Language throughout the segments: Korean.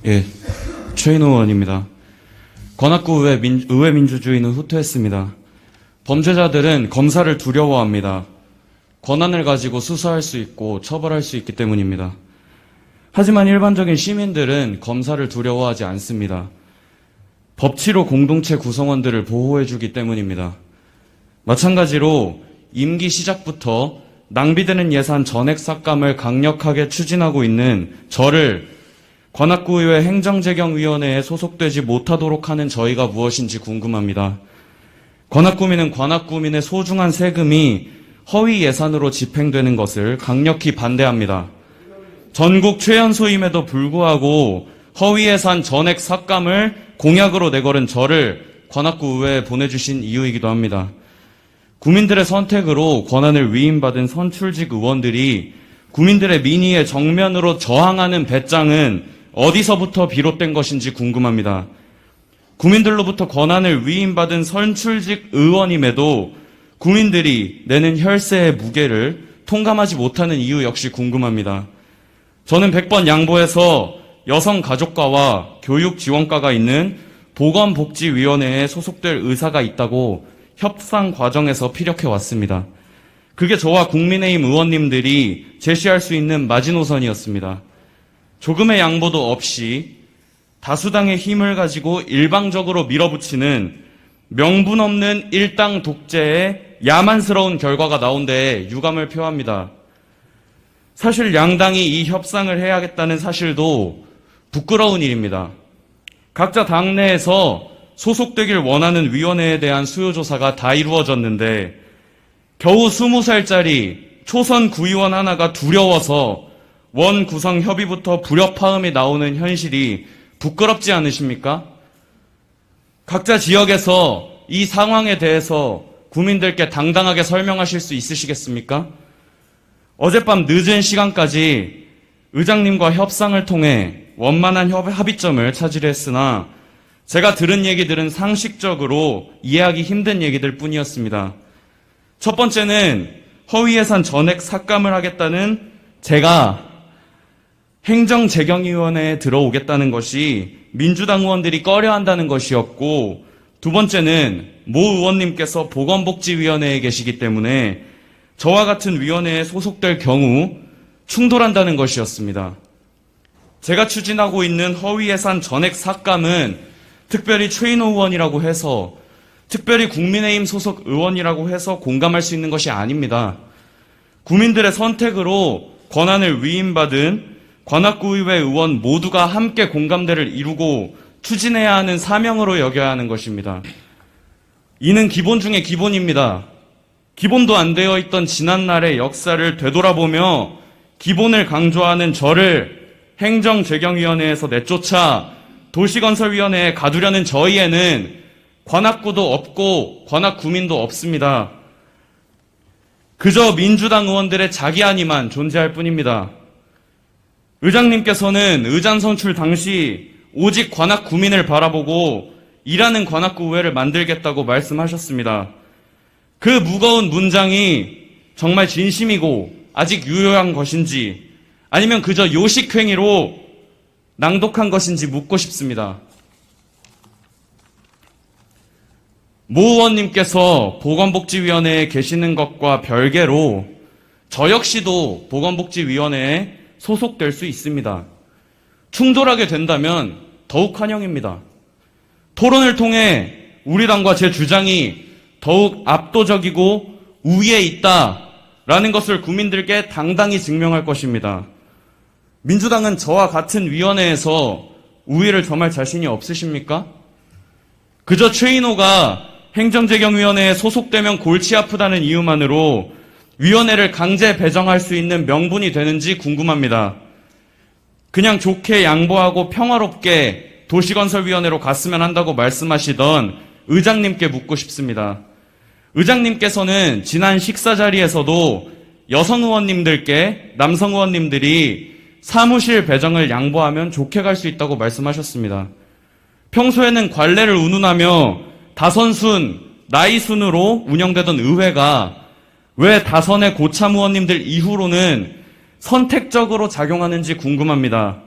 예, 최인호 의원입니다. 관악구 의회 민주주의는 후퇴했습니다. 범죄자들은 검사를 두려워합니다. 권한을 가지고 수사할 수 있고 처벌할 수 있기 때문입니다. 하지만 일반적인 시민들은 검사를 두려워하지 않습니다. 법치로 공동체 구성원들을 보호해주기 때문입니다. 마찬가지로 임기 시작부터 낭비되는 예산 전액 삭감을 강력하게 추진하고 있는 저를 관악구의회 행정재경위원회에 소속되지 못하도록 하는 저희가 무엇인지 궁금합니다. 관악구민은 관악구민의 소중한 세금이 허위 예산으로 집행되는 것을 강력히 반대합니다. 전국 최연소임에도 불구하고 허위 예산 전액 삭감을 공약으로 내걸은 저를 관악구의회에 보내주신 이유이기도 합니다. 국민들의 선택으로 권한을 위임받은 선출직 의원들이 국민들의 민의에 정면으로 저항하는 배짱은 어디서부터 비롯된 것인지 궁금합니다. 국민들로부터 권한을 위임받은 선출직 의원임에도 국민들이 내는 혈세의 무게를 통감하지 못하는 이유 역시 궁금합니다. 저는 100번 양보해서 여성가족과와 교육지원과가 있는 보건복지위원회에 소속될 의사가 있다고 협상 과정에서 피력해왔습니다. 그게 저와 국민의힘 의원님들이 제시할 수 있는 마지노선이었습니다. 조금의 양보도 없이 다수당의 힘을 가지고 일방적으로 밀어붙이는 명분 없는 일당 독재의 야만스러운 결과가 나온 데에 유감을 표합니다. 사실 양당이 이 협상을 해야겠다는 사실도 부끄러운 일입니다. 각자 당내에서 소속되길 원하는 위원회에 대한 수요조사가 다 이루어졌는데 겨우 20살짜리 초선 구의원 하나가 두려워서 원 구성 협의부터 불협화음이 나오는 현실이 부끄럽지 않으십니까? 각자 지역에서 이 상황에 대해서 국민들께 당당하게 설명하실 수 있으시겠습니까? 어젯밤 늦은 시간까지 의장님과 협상을 통해 원만한 합의점을 찾으려 했으나 제가 들은 얘기들은 상식적으로 이해하기 힘든 얘기들 뿐이었습니다. 첫 번째는 허위 예산 전액 삭감을 하겠다는 제가 행정재경위원회에 들어오겠다는 것이 민주당 의원들이 꺼려한다는 것이었고, 두 번째는 모 의원님께서 보건복지위원회에 계시기 때문에 저와 같은 위원회에 소속될 경우 충돌한다는 것이었습니다. 제가 추진하고 있는 허위 예산 전액 삭감은 특별히 최인호 의원이라고 해서, 특별히 국민의힘 소속 의원이라고 해서 공감할 수 있는 것이 아닙니다. 국민들의 선택으로 권한을 위임받은 관악구의회 의원 모두가 함께 공감대를 이루고 추진해야 하는 사명으로 여겨야 하는 것입니다. 이는 기본 중에 기본입니다. 기본도 안 되어 있던 지난날의 역사를 되돌아보며 기본을 강조하는 저를 행정재경위원회에서 내쫓아 도시건설위원회에 가두려는 저희에는 관악구도 없고 관악구민도 없습니다. 그저 민주당 의원들의 자기안이만 존재할 뿐입니다. 의장님께서는 의장 선출 당시 오직 관악구민을 바라보고 일하는 관악구의회를 만들겠다고 말씀하셨습니다. 그 무거운 문장이 정말 진심이고 아직 유효한 것인지 아니면 그저 요식행위로 낭독한 것인지 묻고 싶습니다. 모 의원님께서 보건복지위원회에 계시는 것과 별개로 저 역시도 보건복지위원회에 소속될 수 있습니다. 충돌하게 된다면 더욱 환영입니다. 토론을 통해 우리 당과 제 주장이 더욱 압도적이고 우위에 있다라는 것을 국민들께 당당히 증명할 것입니다. 민주당은 저와 같은 위원회에서 우위를 점할 자신이 없으십니까? 그저 최인호가 행정재경위원회에 소속되면 골치 아프다는 이유만으로 위원회를 강제 배정할 수 있는 명분이 되는지 궁금합니다. 그냥 좋게 양보하고 평화롭게 도시건설위원회로 갔으면 한다고 말씀하시던 의장님께 묻고 싶습니다. 의장님께서는 지난 식사 자리에서도 여성 의원님들께 남성 의원님들이 사무실 배정을 양보하면 좋게 갈 수 있다고 말씀하셨습니다. 평소에는 관례를 운운하며 다선순, 나이순으로 운영되던 의회가 왜 다선의 고참 의원님들 이후로는 선택적으로 작용하는지 궁금합니다.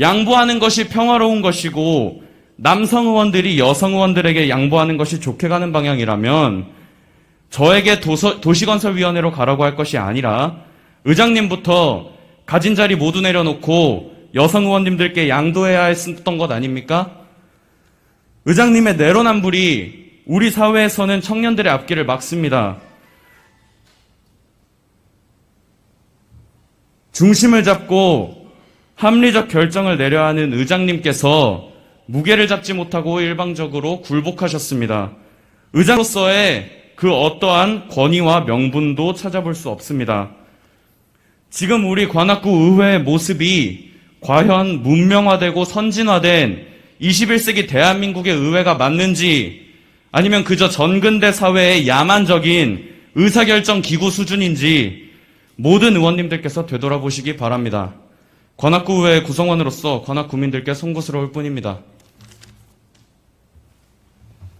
양보하는 것이 평화로운 것이고 남성 의원들이 여성 의원들에게 양보하는 것이 좋게 가는 방향이라면 저에게 도시건설위원회로 가라고 할 것이 아니라 의장님부터 가진 자리 모두 내려놓고 여성 의원님들께 양도해야 했던 것 아닙니까? 의장님의 내로남불이 우리 사회에서는 청년들의 앞길을 막습니다. 중심을 잡고 합리적 결정을 내려야 하는 의장님께서 무게를 잡지 못하고 일방적으로 굴복하셨습니다. 의장으로서의 그 어떠한 권위와 명분도 찾아볼 수 없습니다. 지금 우리 관악구 의회의 모습이 과연 문명화되고 선진화된 21세기 대한민국의 의회가 맞는지 아니면 그저 전근대 사회의 야만적인 의사결정 기구 수준인지 모든 의원님들께서 되돌아보시기 바랍니다. 관악구 의회 구성원으로서 관악 구민들께 송구스러울 뿐입니다.